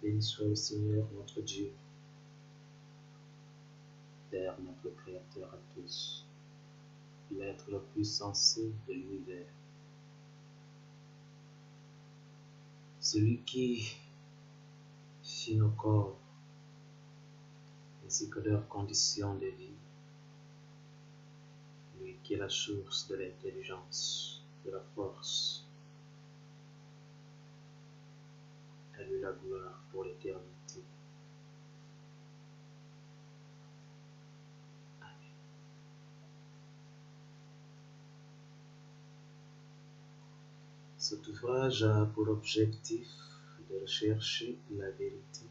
Béni soit le Seigneur notre Dieu, Père notre Créateur à tous, l'être le plus sensé de l'univers, celui qui fit nos corps ainsi que leurs conditions de vie, lui qui est la source de l'intelligence, de la force. À lui la gloire pour l'éternité. Amen. Cet ouvrage a pour objectif de rechercher la vérité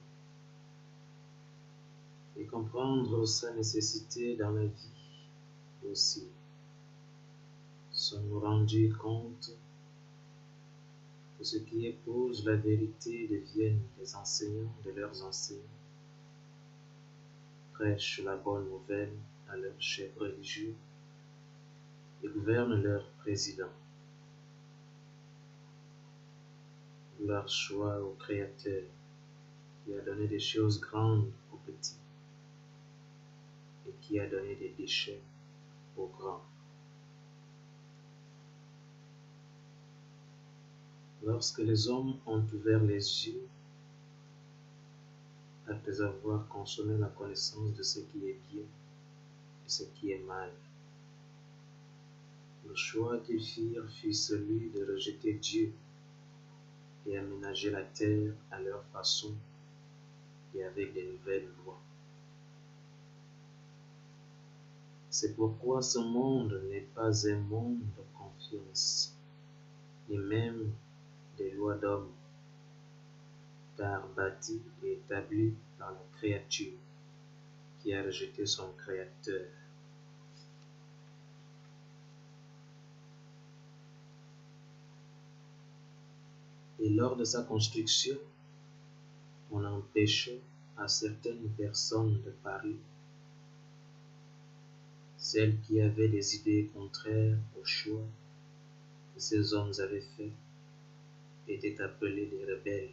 et comprendre sa nécessité dans la vie aussi. Sommes-nous rendus compte que ceux qui épousent la vérité deviennent des enseignants de leurs enseignants, prêchent la bonne nouvelle à leurs chefs religieux et gouvernent leurs présidents. Leur choix au Créateur qui a donné des choses grandes aux petits et qui a donné des déchets aux grands. Lorsque les hommes ont ouvert les yeux, après avoir consommé la connaissance de ce qui est bien et ce qui est mal, le choix qu'ils firent fut celui de rejeter Dieu et aménager la terre à leur façon et avec des nouvelles lois. C'est pourquoi ce monde n'est pas un monde de confiance, ni même des lois d'hommes, car bâti et établi par la créature qui a rejeté son Créateur. Et lors de sa construction, on empêchait à certaines personnes de parler. Celles qui avaient des idées contraires au choix que ces hommes avaient fait étaient appelées des rebelles.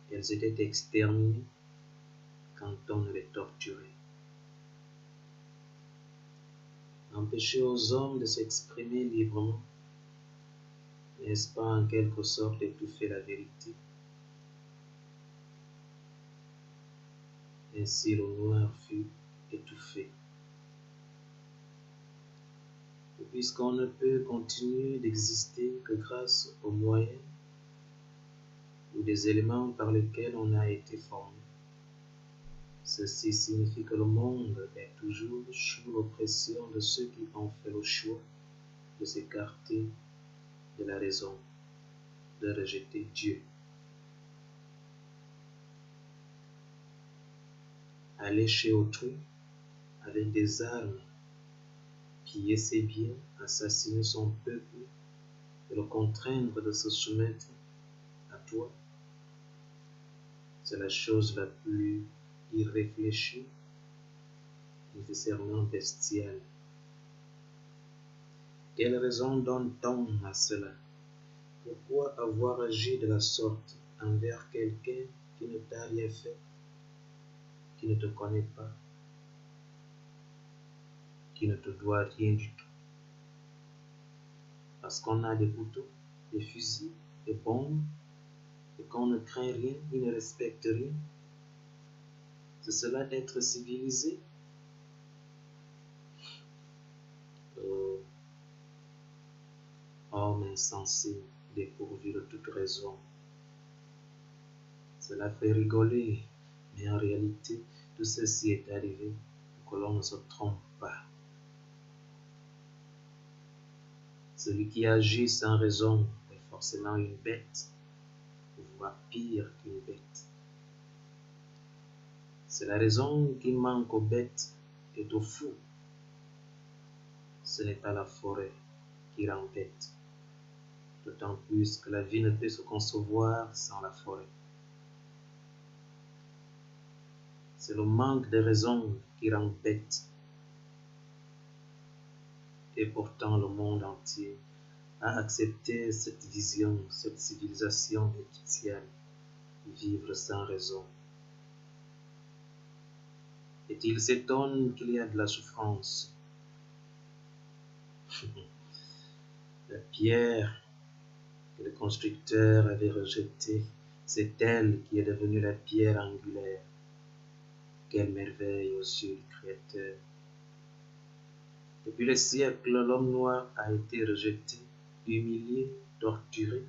Elles étaient exterminées quand on les torturait. Empêcher aux hommes de s'exprimer librement, n'est-ce pas en quelque sorte étouffer la vérité? Ainsi le noir fut étouffé. Et puisqu'on ne peut continuer d'exister que grâce aux moyens ou des éléments par lesquels on a été formé, ceci signifie que le monde est toujours sous l'oppression de ceux qui ont fait le choix de s'écarter de la raison, de rejeter Dieu. Aller chez autrui avec des armes, piller ses biens, assassiner son peuple et le contraindre de se soumettre à toi, c'est la chose la plus irréfléchie, nécessairement bestiale. Quelle raison donne-t-on à cela? Pourquoi avoir agi de la sorte envers quelqu'un qui ne t'a rien fait, qui ne te connaît pas, qui ne te doit rien du tout? Parce qu'on a des couteaux, des fusils, des bombes, et qu'on ne craint rien, il ne respecte rien. C'est cela d'être civilisé? Homme insensé, dépourvu de toute raison. Cela fait rigoler, mais en réalité, tout ceci est arrivé pour que l'on ne se trompe pas. Celui qui agit sans raison est forcément une bête, voire pire qu'une bête. C'est la raison qui manque aux bêtes et aux fous. Ce n'est pas la forêt qui rend bête, d'autant plus que la vie ne peut se concevoir sans la forêt. C'est le manque de raison qui rend bête. Et pourtant le monde entier a accepté cette vision, cette civilisation égyptienne. vivre sans raison. Et il s'étonne qu'il y a de la souffrance. La pierre que le constructeur avait rejetée, c'est elle qui est devenue la pierre angulaire. Quelle merveille aux yeux du Créateur! Depuis les siècles, l'homme noir a été rejeté, humilié, torturé,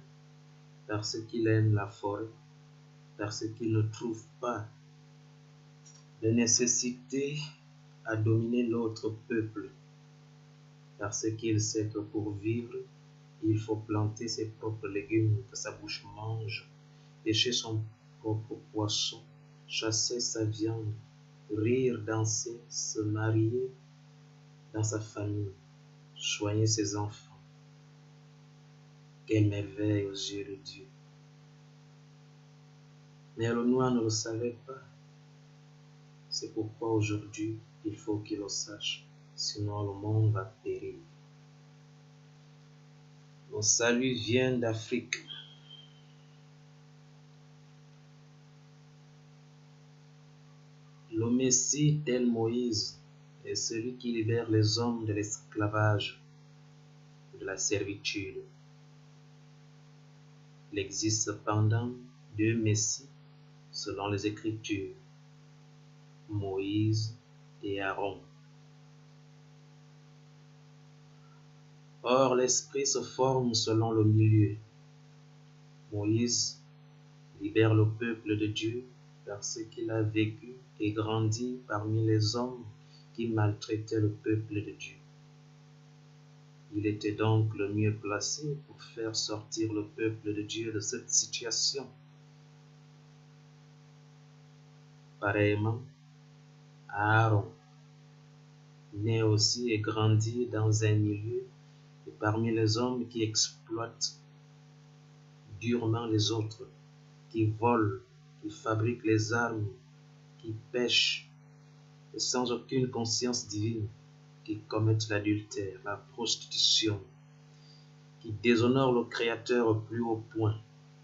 parce qu'il aime la forêt, parce qu'il ne trouve pas de nécessité à dominer l'autre peuple, parce qu'il sait que pour vivre, il faut planter ses propres légumes que sa bouche mange, pêcher son propre poisson, chasser sa viande, rire, danser, se marier dans sa famille, soigner ses enfants. Quelle merveille aux yeux de Dieu! Mais le noir ne le savait pas. C'est pourquoi aujourd'hui, il faut qu'il le sache, sinon le monde va périr. Mon salut vient d'Afrique. Le Messie, tel Moïse, est celui qui libère les hommes de l'esclavage, de la servitude. Il existe cependant deux Messies selon les Écritures, Moïse et Aaron. Or, l'esprit se forme selon le milieu. Moïse libère le peuple de Dieu parce qu'il a vécu et grandi parmi les hommes qui maltraitaient le peuple de Dieu. Il était donc le mieux placé pour faire sortir le peuple de Dieu de cette situation. Pareillement, Aaron naît aussi et grandit dans un milieu et parmi les hommes qui exploitent durement les autres, qui volent, qui fabriquent les armes, qui pêchent, et sans aucune conscience divine, qui commettent l'adultère, la prostitution, qui déshonorent le Créateur au plus haut point.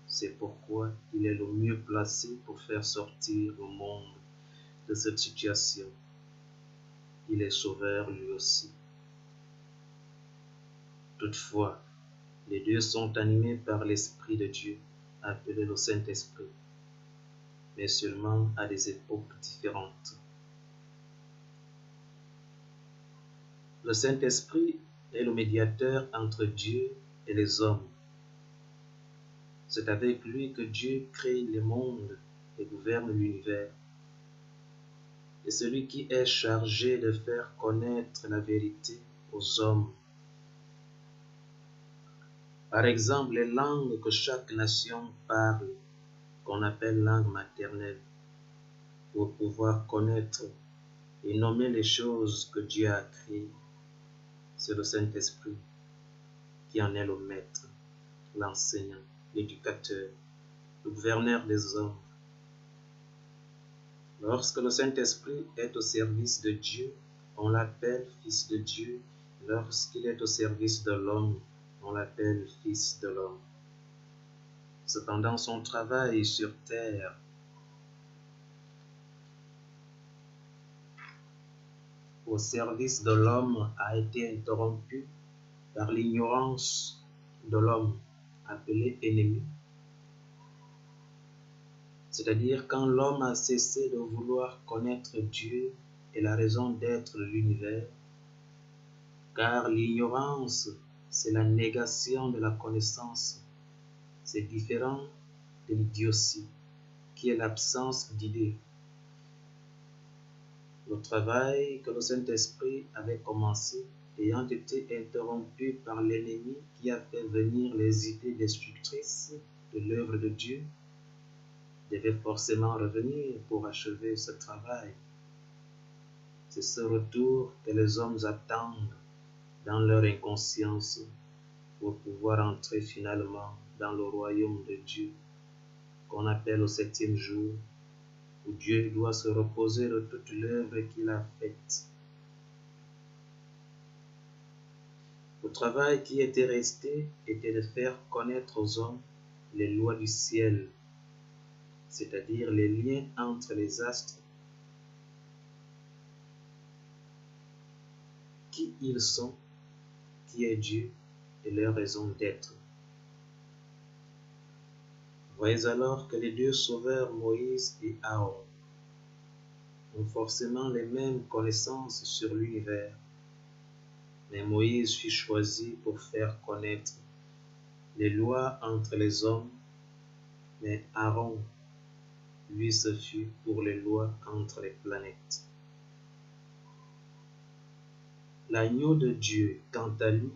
C'est pourquoi il est le mieux placé pour faire sortir le monde de cette situation. Il est sauveur lui aussi. Toutefois, les deux sont animés par l'Esprit de Dieu, appelé le Saint-Esprit, mais seulement à des époques différentes. Le Saint-Esprit est le médiateur entre Dieu et les hommes. C'est avec lui que Dieu crée le monde et gouverne l'univers. Et celui qui est chargé de faire connaître la vérité aux hommes. Par exemple, les langues que chaque nation parle, qu'on appelle langue maternelle, pour pouvoir connaître et nommer les choses que Dieu a créées. C'est le Saint-Esprit qui en est le maître, l'enseignant, l'éducateur, le gouverneur des hommes. Lorsque le Saint-Esprit est au service de Dieu, on l'appelle Fils de Dieu. Lorsqu'il est au service de l'homme, on l'appelle Fils de l'homme. Cependant, son travail sur terre au service de l'homme a été interrompu par l'ignorance de l'homme, appelé ennemi. C'est-à-dire quand l'homme a cessé de vouloir connaître Dieu et la raison d'être de l'univers, car l'ignorance, c'est la négation de la connaissance. C'est différent de l'idiotie, qui est l'absence d'idées. Le travail que le Saint-Esprit avait commencé, ayant été interrompu par l'ennemi qui a fait venir les idées destructrices de l'œuvre de Dieu, devait forcément revenir pour achever ce travail. C'est ce retour que les hommes attendent dans leur inconscience pour pouvoir entrer finalement dans le royaume de Dieu, qu'on appelle au 7e jour, où Dieu doit se reposer de toute l'œuvre qu'il a faite. Le travail qui était resté était de faire connaître aux hommes les lois du ciel, c'est-à-dire les liens entre les astres, qui ils sont, qui est Dieu et leur raison d'être. Voyez alors que les deux sauveurs, Moïse et Aaron, ont forcément les mêmes connaissances sur l'univers, mais Moïse fut choisi pour faire connaître les lois entre les hommes, mais Aaron, lui, ce fut pour les lois entre les planètes. L'agneau de Dieu, quant à lui,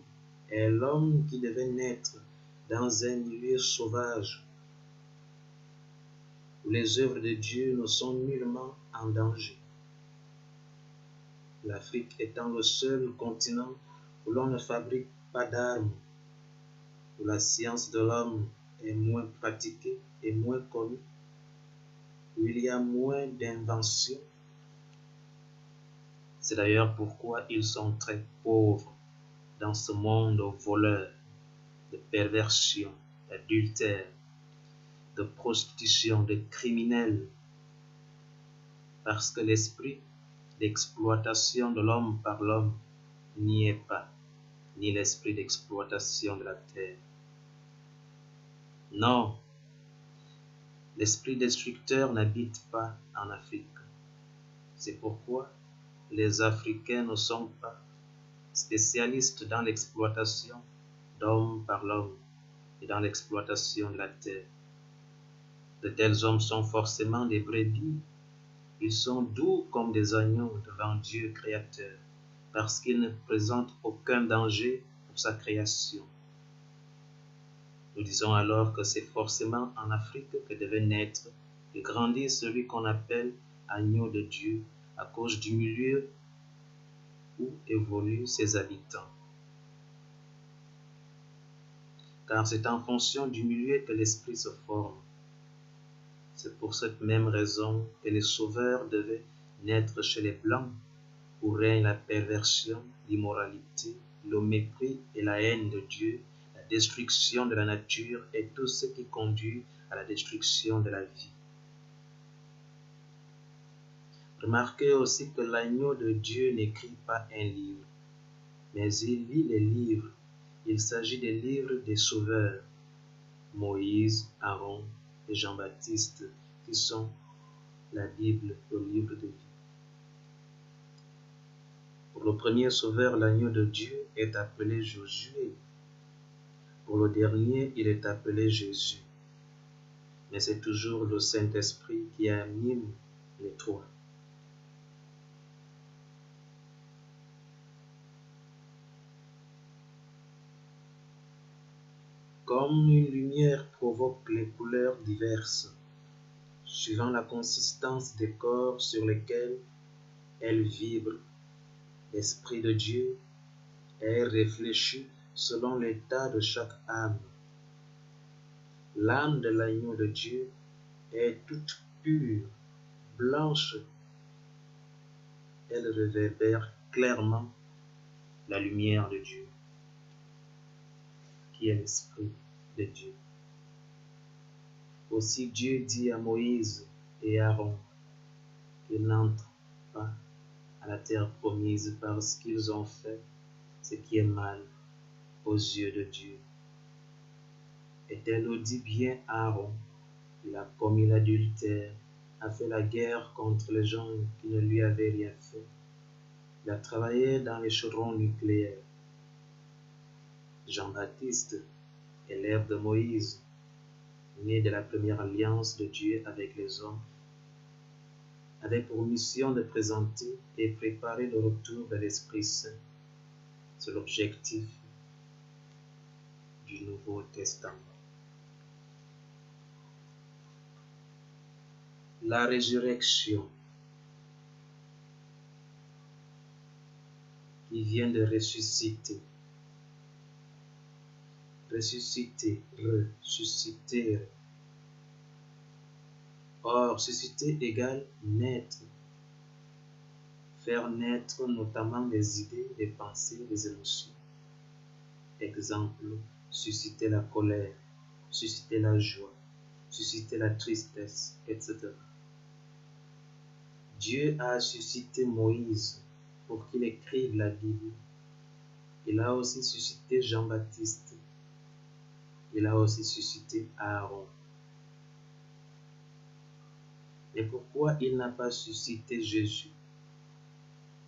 est l'homme qui devait naître dans un milieu sauvage, où les œuvres de Dieu ne sont nullement en danger. L'Afrique étant le seul continent où l'on ne fabrique pas d'armes, où la science de l'homme est moins pratiquée et moins connue, où il y a moins d'inventions. C'est d'ailleurs pourquoi ils sont très pauvres dans ce monde voleur, de perversion, d'adultère, de prostitution, de criminels, parce que l'esprit d'exploitation de l'homme par l'homme n'y est pas, ni l'esprit d'exploitation de la terre. Non, l'esprit destructeur n'habite pas en Afrique. C'est pourquoi les Africains ne sont pas spécialistes dans l'exploitation d'homme par l'homme et dans l'exploitation de la terre. De tels hommes sont forcément des brebis. Ils sont doux comme des agneaux devant Dieu créateur, parce qu'ils ne présentent aucun danger pour sa création. Nous disons alors que c'est forcément en Afrique que devait naître et grandir celui qu'on appelle agneau de Dieu à cause du milieu où évoluent ses habitants. Car c'est en fonction du milieu que l'esprit se forme. C'est pour cette même raison que les sauveurs devaient naître chez les Blancs, où règne la perversion, l'immoralité, le mépris et la haine de Dieu, la destruction de la nature et tout ce qui conduit à la destruction de la vie. Remarquez aussi que l'agneau de Dieu n'écrit pas un livre, mais il lit les livres. Il s'agit des livres des sauveurs, Moïse, Aaron et Jean-Baptiste, qui sont la Bible, le livre de vie. Pour le premier sauveur, l'agneau de Dieu est appelé Josué. Pour le dernier, il est appelé Jésus. Mais c'est toujours le Saint-Esprit qui anime les trois. Comme une lumière provoque les couleurs diverses, suivant la consistance des corps sur lesquels elle vibre, l'Esprit de Dieu est réfléchi selon l'état de chaque âme. L'âme de l'agneau de Dieu est toute pure, blanche. Elle réverbère clairement la lumière de Dieu, qui est l'Esprit de Dieu. Aussi Dieu dit à Moïse et Aaron qu'ils n'entrent pas à la terre promise parce qu'ils ont fait ce qui est mal aux yeux de Dieu. Et elle dit bien à Aaron, il a commis l'adultère, a fait la guerre contre les gens qui ne lui avaient rien fait. Il a travaillé dans les chaudrons nucléaires. Jean-Baptiste, élève de Moïse, né de la première alliance de Dieu avec les hommes, avait pour mission de présenter et préparer le retour de l'Esprit Saint. C'est l'objectif du Nouveau Testament. La résurrection qui vient de ressusciter. Ressusciter, ressusciter. Or, ressusciter égale naître. Faire naître notamment des idées, des pensées, des émotions. Exemple, susciter la colère, susciter la joie, susciter la tristesse, etc. Dieu a suscité Moïse pour qu'il écrive la Bible. Il a aussi suscité Jean-Baptiste. Il a aussi suscité Aaron. Mais pourquoi il n'a pas suscité Jésus?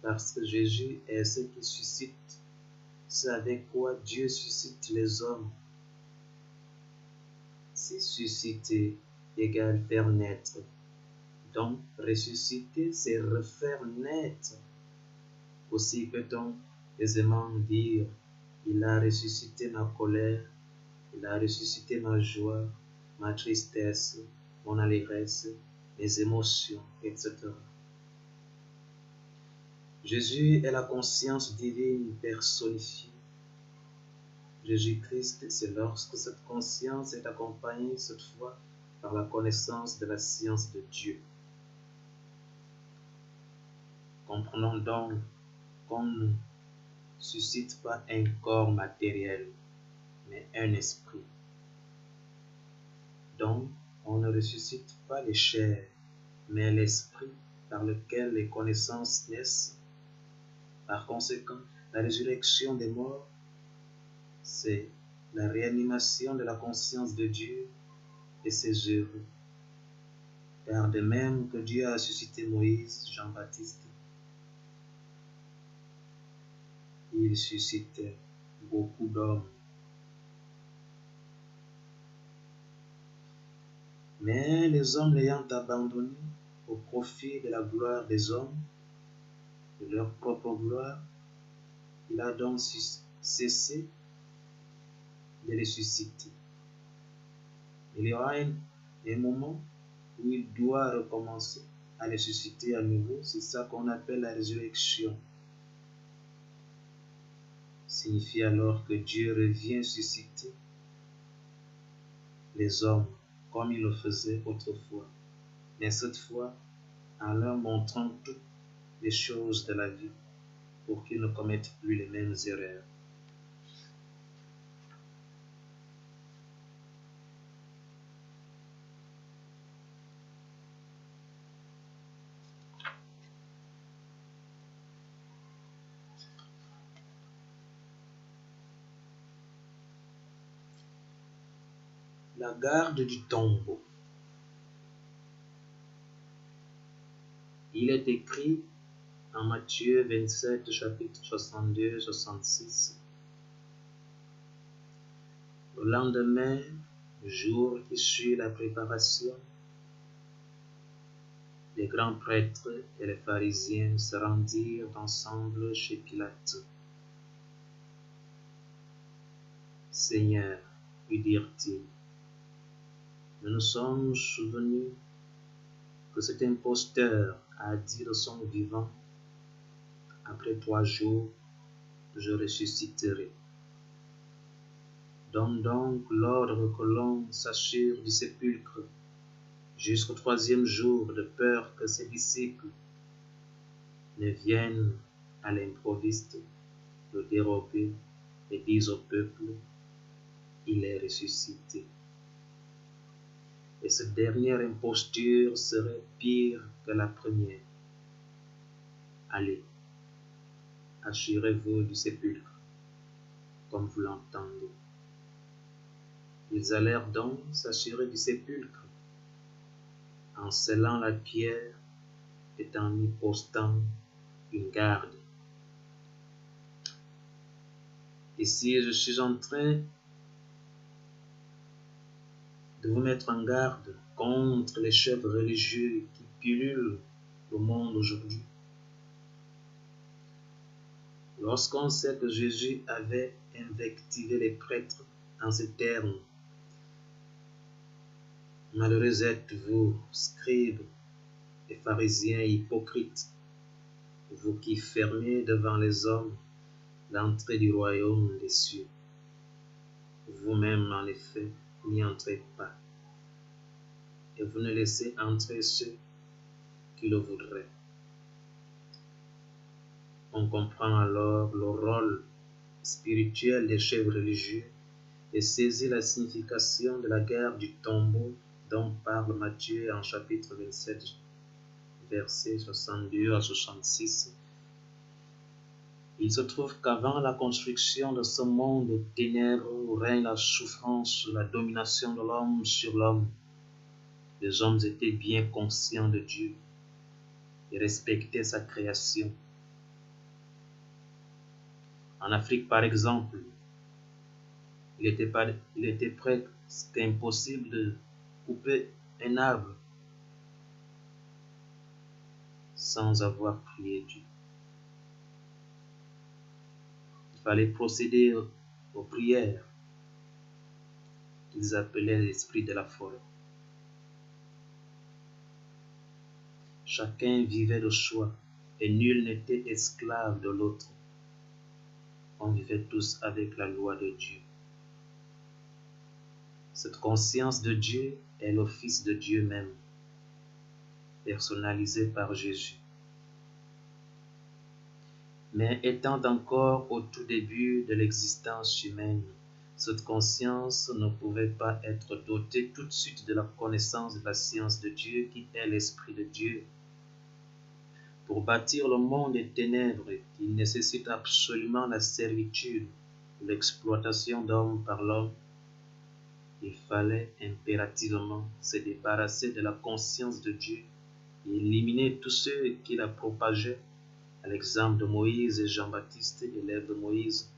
Parce que Jésus est ce qui suscite, c'est avec quoi Dieu suscite les hommes. Si susciter égale faire naître, donc ressusciter, c'est refaire naître. Aussi peut-on aisément dire, il a ressuscité ma colère, il a ressuscité ma joie, ma tristesse, mon allégresse, mes émotions, etc. Jésus est la conscience divine personnifiée. Jésus-Christ, c'est lorsque cette conscience est accompagnée cette fois par la connaissance de la science de Dieu. Comprenons donc qu'on ne suscite pas un corps matériel, mais un esprit. Donc, on ne ressuscite pas les chairs, mais l'esprit par lequel les connaissances naissent. Par conséquent, la résurrection des morts, c'est la réanimation de la conscience de Dieu et ses œuvres. Car de même que Dieu a suscité Moïse, Jean-Baptiste, il suscitait beaucoup d'hommes. Mais les hommes l'ayant abandonné au profit de la gloire des hommes, de leur propre gloire, il a donc cessé de les susciter. Il y aura un moment où il doit recommencer à les susciter à nouveau. C'est ça qu'on appelle la résurrection. Signifie alors que Dieu revient susciter les hommes comme il le faisait autrefois, mais cette fois en leur montrant toutes les choses de la vie pour qu'ils ne commettent plus les mêmes erreurs. La garde du tombeau. Il est écrit en Matthieu 27, chapitre 62-66. Le lendemain, jour qui suit la préparation, les grands prêtres et les pharisiens se rendirent ensemble chez Pilate. Seigneur, lui dirent-ils, nous nous sommes souvenus que cet imposteur a dit de son vivant, après 3 jours, je ressusciterai. Donne donc l'ordre que l'on s'assure du sépulcre jusqu'au 3e jour, de peur que ses disciples ne viennent à l'improviste le dérober et disent au peuple, il est ressuscité. Et cette dernière imposture serait pire que la première. Allez, assurez-vous du sépulcre, comme vous l'entendez. Ils allèrent donc s'assurer du sépulcre, en scellant la pierre et en y postant une garde. Ici, je suis en train de vous mettre en garde contre les chefs religieux qui pullulent le monde aujourd'hui. Lorsqu'on sait que Jésus avait invectivé les prêtres en ces termes, malheureux êtes-vous, scribes et pharisiens hypocrites, vous qui fermez devant les hommes l'entrée du royaume des cieux. Vous-même, en effet, n'y entrez pas, et vous ne laissez entrer ceux qui le voudraient. On comprend alors le rôle spirituel des chefs religieux et saisit la signification de la guerre du tombeau dont parle Matthieu en chapitre 27, versets 62 à 66, il se trouve qu'avant la construction de ce monde de ténèbres où règne la souffrance, la domination de l'homme sur l'homme, les hommes étaient bien conscients de Dieu et respectaient sa création. En Afrique, par exemple, il était presque impossible de couper un arbre sans avoir prié Dieu. Il fallait procéder aux prières qu'ils appelaient l'esprit de la forêt. Chacun vivait de soi et nul n'était esclave de l'autre. On vivait tous avec la loi de Dieu. Cette conscience de Dieu est le Fils de Dieu même, personnalisé par Jésus. Mais étant encore au tout début de l'existence humaine, cette conscience ne pouvait pas être dotée tout de suite de la connaissance de la science de Dieu qui est l'Esprit de Dieu. Pour bâtir le monde des ténèbres, il nécessite absolument la servitude, l'exploitation d'homme par l'homme. Il fallait impérativement se débarrasser de la conscience de Dieu et éliminer tous ceux qui la propageaient, à l'exemple de Moïse et Jean-Baptiste, élève de Moïse.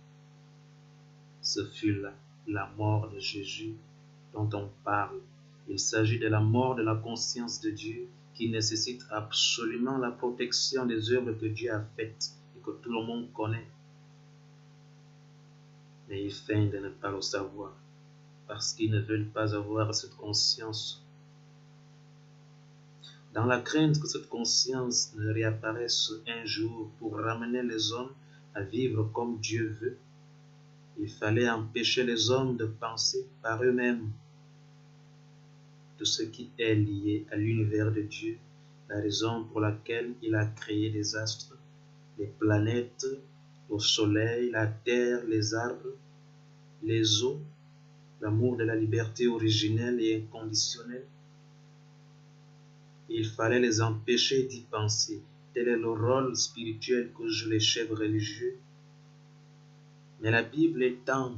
Ce fut la mort de Jésus dont on parle. Il s'agit de la mort de la conscience de Dieu qui nécessite absolument la protection des œuvres que Dieu a faites et que tout le monde connaît. Mais ils feignent de ne pas le savoir parce qu'ils ne veulent pas avoir cette conscience. Dans la crainte que cette conscience ne réapparaisse un jour pour ramener les hommes à vivre comme Dieu veut, il fallait empêcher les hommes de penser par eux-mêmes de ce qui est lié à l'univers de Dieu, la raison pour laquelle il a créé les astres, les planètes, le soleil, la terre, les arbres, les eaux, l'amour de la liberté originelle et inconditionnelle. Il fallait les empêcher d'y penser. Tel est le rôle spirituel que jouent les chefs religieux. Mais la Bible étant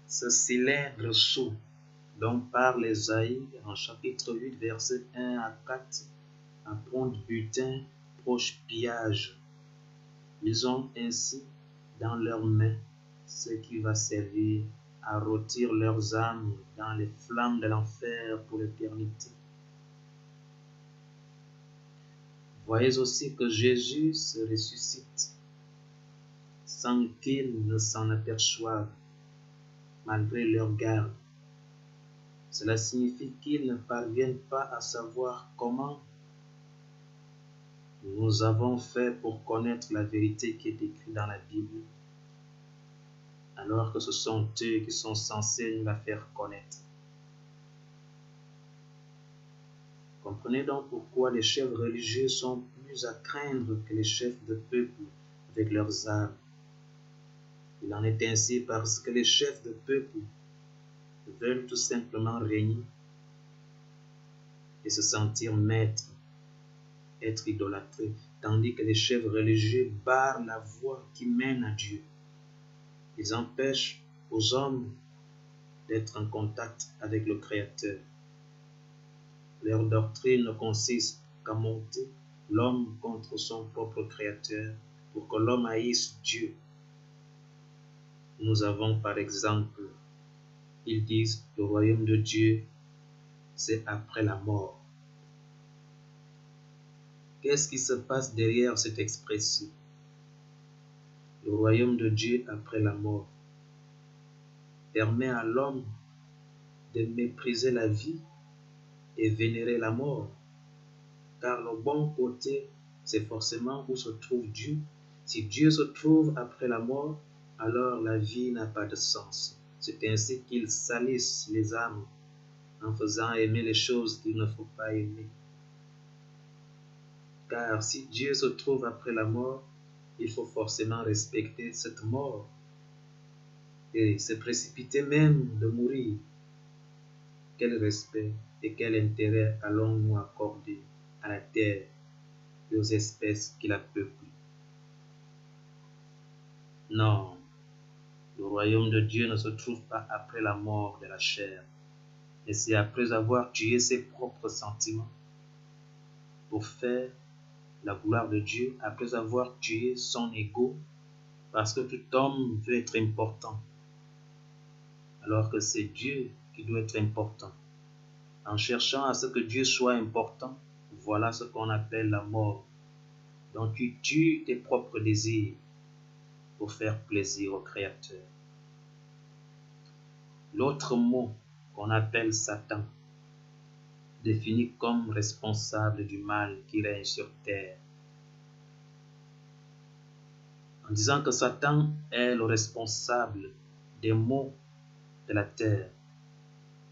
ce cylindre sous dont parle Ésaïe en chapitre 8, versets 1 à 4, à point de butin, proche pillage. Ils ont ainsi dans leurs mains ce qui va servir à rôtir leurs âmes dans les flammes de l'enfer pour l'éternité. Voyez aussi que Jésus se ressuscite sans qu'ils ne s'en aperçoivent, malgré leur garde. Cela signifie qu'ils ne parviennent pas à savoir comment nous avons fait pour connaître la vérité qui est écrite dans la Bible, alors que ce sont eux qui sont censés nous la faire connaître. Comprenez donc pourquoi les chefs religieux sont plus à craindre que les chefs de peuple avec leurs armes. Il en est ainsi parce que les chefs de peuple veulent tout simplement régner et se sentir maîtres, être idolâtrés, tandis que les chefs religieux barrent la voie qui mène à Dieu. Ils empêchent aux hommes d'être en contact avec le Créateur. Leur doctrine ne consiste qu'à monter l'homme contre son propre Créateur pour que l'homme haïsse Dieu. Nous avons par exemple, ils disent, le royaume de Dieu, c'est après la mort. Qu'est-ce qui se passe derrière cette expression? Le royaume de Dieu après la mort permet à l'homme de mépriser la vie et vénérer la mort. Car le bon côté, c'est forcément où se trouve Dieu. Si Dieu se trouve après la mort, alors la vie n'a pas de sens. C'est ainsi qu'ils salissent les âmes en faisant aimer les choses qu'il ne faut pas aimer. Car si Dieu se trouve après la mort, il faut forcément respecter cette mort et se précipiter même de mourir. quel respect et quel intérêt allons-nous accorder à la terre et aux espèces qui la peuplent? Non, le royaume de Dieu ne se trouve pas après la mort de la chair, mais c'est après avoir tué ses propres sentiments pour faire la gloire de Dieu, après avoir tué son ego, parce que tout homme veut être important, alors que c'est Dieu qui doit être important. En cherchant à ce que Dieu soit important, voilà ce qu'on appelle la mort. Donc tu tues tes propres désirs pour faire plaisir au Créateur. L'autre mot qu'on appelle Satan, défini comme responsable du mal qui règne sur terre. En disant que Satan est le responsable des maux de la terre,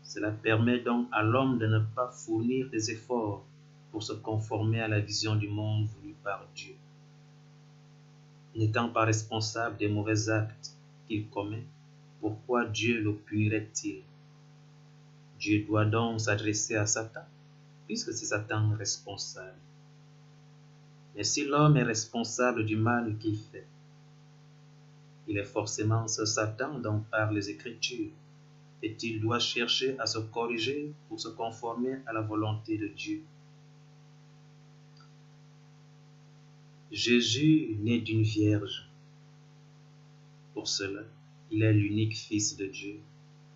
cela permet donc à l'homme de ne pas fournir des efforts pour se conformer à la vision du monde voulue par Dieu. N'étant pas responsable des mauvais actes qu'il commet, pourquoi Dieu le punirait-il? Dieu doit donc s'adresser à Satan, puisque c'est Satan responsable. Mais si l'homme est responsable du mal qu'il fait, il est forcément ce Satan dont parlent les Écritures, et il doit chercher à se corriger pour se conformer à la volonté de Dieu. Jésus naît d'une vierge. Pour cela, il est l'unique Fils de Dieu,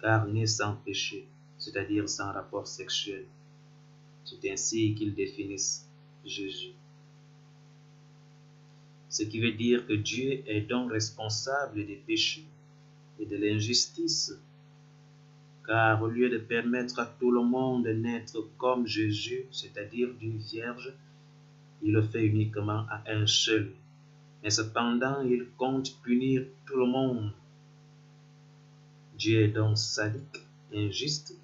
car né sans péché, c'est-à-dire sans rapport sexuel. C'est ainsi qu'ils définissent Jésus. Ce qui veut dire que Dieu est donc responsable des péchés et de l'injustice, car au lieu de permettre à tout le monde de naître comme Jésus, c'est-à-dire d'une vierge, il le fait uniquement à un seul. Mais cependant, il compte punir tout le monde. Dieu est donc sadique, injuste.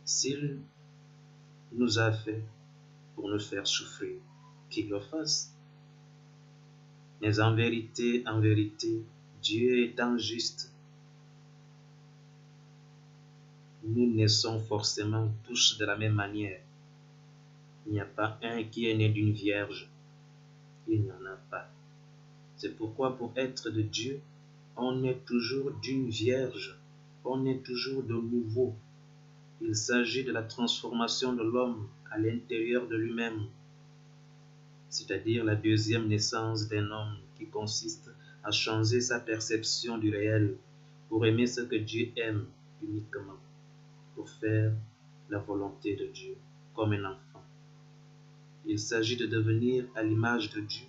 S'il nous a fait pour nous faire souffrir, qu'il le fasse. Mais en vérité, Dieu étant juste, nous naissons forcément tous de la même manière. Il n'y a pas un qui est né d'une vierge. Il n'y en a pas. C'est pourquoi pour être de Dieu, on est toujours d'une vierge. On est toujours de nouveau. Il s'agit de la transformation de l'homme à l'intérieur de lui-même, c'est-à-dire la deuxième naissance d'un homme qui consiste à changer sa perception du réel pour aimer ce que Dieu aime uniquement, pour faire la volonté de Dieu comme un enfant. Il s'agit de devenir à l'image de Dieu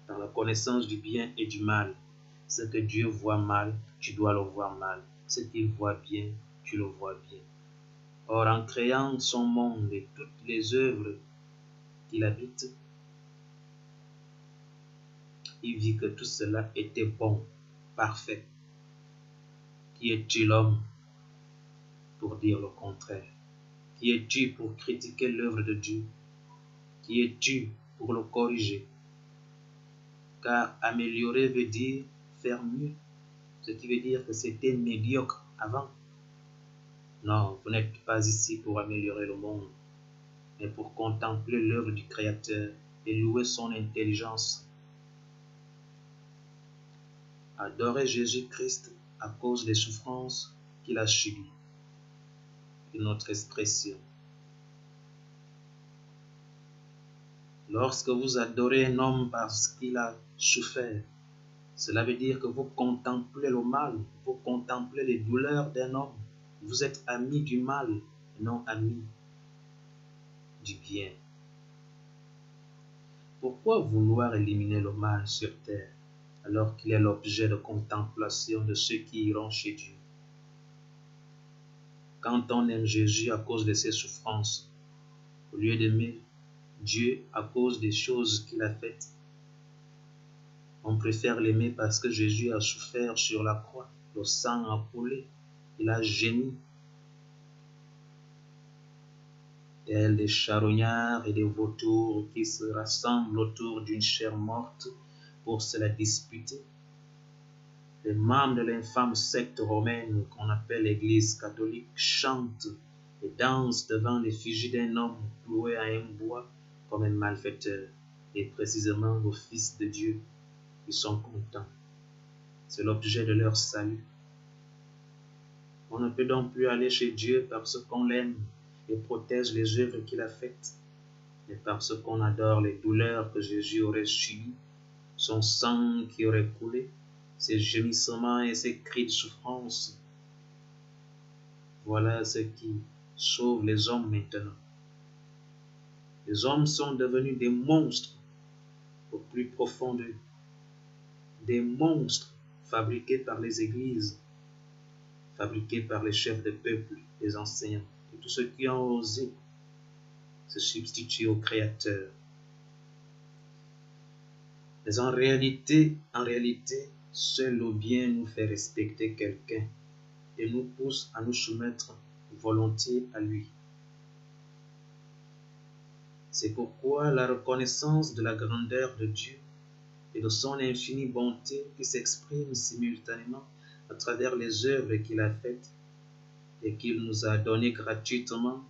dans la connaissance du bien et du mal. Ce que Dieu voit mal, tu dois le voir mal. Ce qu'il voit bien, tu le vois bien. Or, en créant son monde et toutes les œuvres qu'il habite, il vit que tout cela était bon, parfait. Qui es-tu l'homme pour dire le contraire? Qui es-tu pour critiquer l'œuvre de Dieu? Qui es-tu pour le corriger? Car améliorer veut dire faire mieux, ce qui veut dire que c'était médiocre avant. Non, vous n'êtes pas ici pour améliorer le monde, mais pour contempler l'œuvre du Créateur et louer son intelligence. Adorer Jésus-Christ à cause des souffrances qu'il a subies. Une autre expression. Lorsque vous adorez un homme parce qu'il a souffert, cela veut dire que vous contemplez le mal, vous contemplez les douleurs d'un homme. Vous êtes ami du mal, non ami du bien. Pourquoi vouloir éliminer le mal sur terre alors qu'il est l'objet de contemplation de ceux qui iront chez Dieu? Quand on aime Jésus à cause de ses souffrances, au lieu d'aimer Dieu à cause des choses qu'il a faites, on préfère l'aimer parce que Jésus a souffert sur la croix, le sang a coulé, il a gémi. Tels des charognards et des vautours qui se rassemblent autour d'une chair morte pour se la disputer. Les membres de l'infâme secte romaine qu'on appelle l'Église catholique chantent et dansent devant l'effigie d'un homme cloué à un bois comme un malfaiteur, et précisément le Fils de Dieu. Ils sont contents. C'est l'objet de leur salut. On ne peut donc plus aller chez Dieu parce qu'on l'aime et protège les œuvres qu'il a faites, mais parce qu'on adore les douleurs que Jésus aurait subies, son sang qui aurait coulé, ses gémissements et ses cris de souffrance. Voilà ce qui sauve les hommes maintenant. Les hommes sont devenus des monstres au plus profond d'eux, des monstres fabriqués par les églises, fabriqués par les chefs de peuple, les enseignants, et tous ceux qui ont osé se substituer au Créateur. Mais en réalité, seul le bien nous fait respecter quelqu'un et nous pousse à nous soumettre volontiers à lui. C'est pourquoi la reconnaissance de la grandeur de Dieu et de son infinie bonté qui s'exprime simultanément à travers les œuvres qu'il a faites et qu'il nous a données gratuitement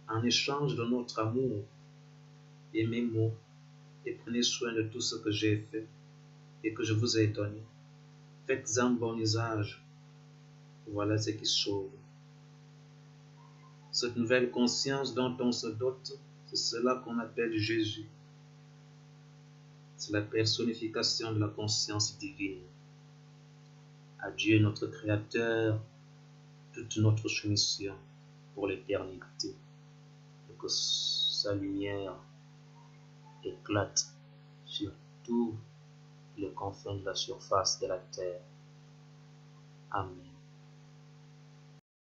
en échange de notre amour. Aimez-moi et prenez soin de tout ce que j'ai fait et que je vous ai donné. Faites-en bon usage. Voilà ce qui sauve. Cette nouvelle conscience dont on se dote, c'est cela qu'on appelle Jésus. C'est la personnification de la conscience divine. À Dieu notre Créateur, toute notre soumission pour l'éternité, et que sa lumière éclate sur tous les confins de la surface de la terre. Amen.